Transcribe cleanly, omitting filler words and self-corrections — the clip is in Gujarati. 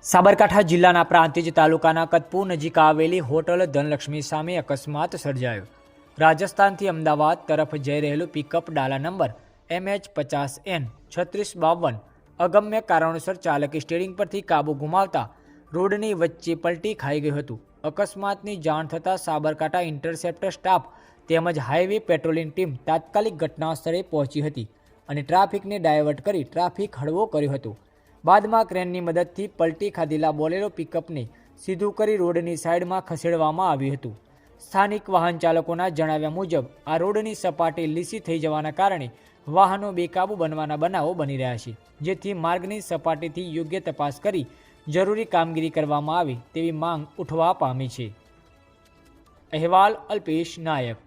સાબરકાંઠા જિલ્લાના પ્રાંતિજ તાલુકાના કતપુર નજીક આવેલી હોટલ ધનલક્ષ્મી સામે અકસ્માત સર્જાયો। રાજસ્થાનથી અમદાવાદ તરફ જઈ રહેલું પિકઅપ ડાલા નંબર MH50N3652 અગમ્ય કારણોસર ચાલકે સ્ટીયરિંગ પરથી કાબુ ગુમાવતા રોડની વચ્ચે પલટી ખાઈ ગયું હતું। અકસ્માતની જાણ થતાં સાબરકાંઠા ઇન્ટરસેપ્ટર સ્ટાફ તેમજ હાઈવે પેટ્રોલિંગ ટીમ તાત્કાલિક ઘટના સ્થળે પહોંચી હતી અને ટ્રાફિકને ડાયવર્ટ કરી ટ્રાફિક હળવો કર્યો હતો। બાદમાં ક્રેનની મદદથી પલટી ખાધેલા બોલેરો પિકઅપને સીધું કરી રોડની સાઈડમાં ખસેડવામાં આવ્યું હતું। સ્થાનિક વાહન ચાલકોના જણાવ્યા મુજબ આ રોડની સપાટી લીસી થઈ જવાના કારણે વાહનો બેકાબુ બનવાના બનાવો બની રહ્યા છે, જેથી માર્ગની સપાટીથી યોગ્ય તપાસ કરી જરૂરી કામગીરી કરવામાં આવે તેવી માંગ ઉઠવા પામી છે। અહેવાલ અલ્પેશ નાયક।